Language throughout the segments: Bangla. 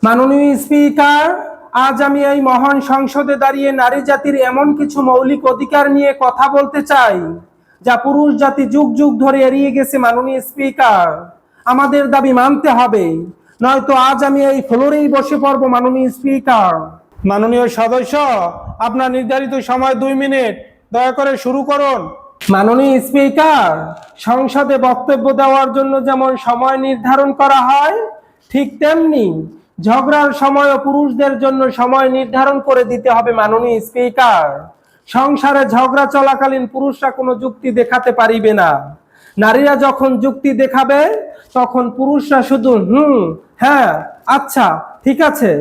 মাননীয় স্পিকার, আজ আমি এই মহান সংসদে দাঁড়িয়ে নারী জাতির এমন কিছু মৌলিক অধিকার নিয়ে কথা বলতে চাই যা পুরুষ জাতি যুগ যুগ ধরে এড়িয়ে গেছে। মাননীয় স্পিকার, আমাদের দাবি মানতে হবে, নয়তো আজ আমি এই ফ্লোরেই বসে পড়ব। মাননীয় স্পিকার। মাননীয় সদস্য, আপনার নির্ধারিত সময় 2 মিনিট, দয়া করে শুরু করুন। মাননীয় স্পিকার, সংসদে বক্তব্য দেওয়ার জন্য যেমন সময় নির্ধারণ করা হয়, ঠিক তেমনি ঝগড়ার সময়ও পুরুষদের জন্য সময় নির্ধারণ করে দিতে হবে। মাননীয় স্পিকার, সংসারে ঝগড়া চলাকালীন পুরুষরা কোনো যুক্তি দেখাতে পারিবে না। নারীরা যখন যুক্তি দেখাবে তখন পুরুষরা শুধু হ্যাঁ, আচ্ছা, ঠিক আছে,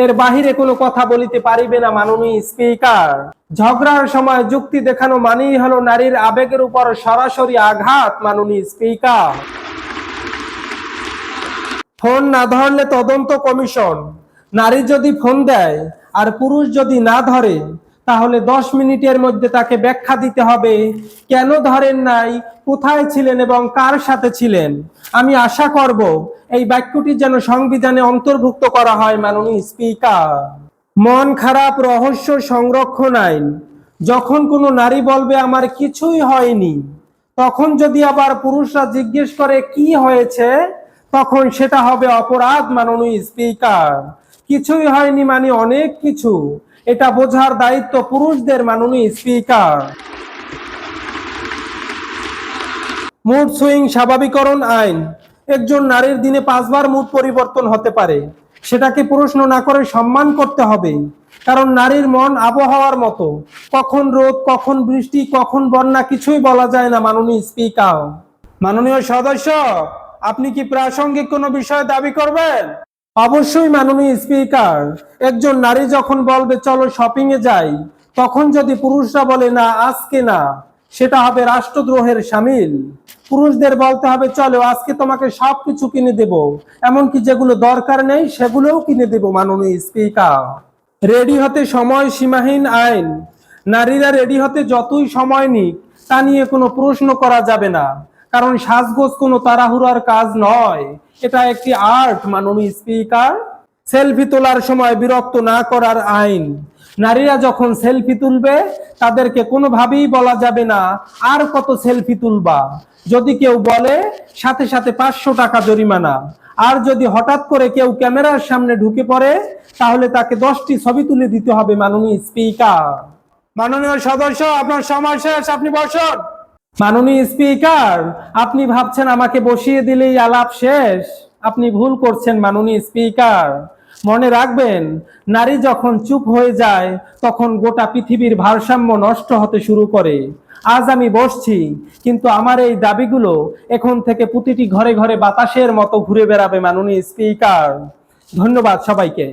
এর বাহিরে কোনো কথা বলিতে পারিবে না। মাননীয় স্পিকার, ঝগড়ার সময় যুক্তি দেখানো মানেই হলো নারীর আবেগের উপর সরাসরি আঘাত। মাননীয় স্পিকার। ফোন না ধরলে তদন্ত কমিশন। নারী যদি ফোন দেয় আর পুরুষ যদি না ধরে, তাহলে 10 মিনিটের মধ্যে তাকে ব্যাখ্যা দিতে হবে কেন ধরেন নাই, কোথায় ছিলেন এবং কার সাথে ছিলেন। আমি আশা করব এই বাক্যটি যেন সংবিধানে অন্তর্ভুক্ত করা হয়। মাননীয় স্পিকার। মন খারাপ রহস্য সংরক্ষণ আইন। যখন কোনো নারী বলবে আমার কিছুই হয়নি, তখন যদি আবার পুরুষরা জিজ্ঞেস করে কি হয়েছে, তখন সেটা হবে অপরাধ। মাননীয় স্পিকার, কিছুই হয়নি মানে অনেক কিছু, এটা বোঝার দায়িত্ব পুরুষদের। মাননীয় স্পিকার। মুড সুইং স্বাভাবিকরণ আইন। একজন নারীর দিনে 5 বার মুড পরিবর্তন হতে পারে, সেটাকে প্রশ্ন না করে সম্মান করতে হবে। কারণ নারীর মন আবহাওয়ার মতো, কখন রোদ, কখন বৃষ্টি, কখন বন্যা, কিছুই বলা যায় না। মাননীয় স্পিকার। মাননীয় সদস্য, আপনি কি প্রাসঙ্গিক কোনো বিষয় দাবি করবেন? অবশ্যই মাননীয় স্পিকার। একজন নারী যখন বলবে চলো শপিং এ যাই, তখন যদি পুরুষরা বলে না আজকে না, সেটা হবে রাষ্ট্রদ্রোহের শামিল। পুরুষদের বলতে হবে চলো আজকে তোমাকে সবকিছু কিনে দেব, এমনকি যেগুলো দরকার নেই সেগুলোও কিনে দেব। মাননীয় স্পিকার। রেডি হতে সময় সীমাহীন আইন। নারীরা রেডি হতে যতই সময় নিক, তা নিয়ে কোনো প্রশ্ন করা যাবে না, কারণ সাজগোজ কোনো তাড়াহুড়ার কাজ নয়, এটা একটি আর্ট। মাননীয় স্পিকার। সেলফি তোলার সময় বিরক্ত না করার আইন। নারীরা যখন সেলফি তুলবে তাদেরকে কোনোভাবেই বলা যাবে না আর কত সেলফি তুলবা। যদি কেউ বলে, সাথে সাথে 500 টাকা জরিমানা। আর যদি হঠাৎ করে কেউ ক্যামেরার সামনে ঢুকে পড়ে, তাহলে তাকে 10টি ছবি তুলে দিতে হবে। মাননীয় স্পিকার। মাননীয় সদস্য, আপনার সময় শেষ, আপনি বসুন। মাননীয় স্পিকার, আপনি ভাবছেন আমাকে বসিয়ে দিলেই আলাপ শেষ, আপনি ভুল করছেন। মাননীয় স্পিকার, মনে রাখবেন, নারী যখন চুপ হয়ে যায় তখন গোটা পৃথিবীর ভারসাম্য নষ্ট হতে শুরু করে। আজ আমি বসছি, কিন্তু আমার এই দাবিগুলো এখন থেকে প্রতিটি ঘরে ঘরে বাতাসের মতো ঘুরে বেড়াবে। মাননীয় স্পিকার। ধন্যবাদ সবাইকে।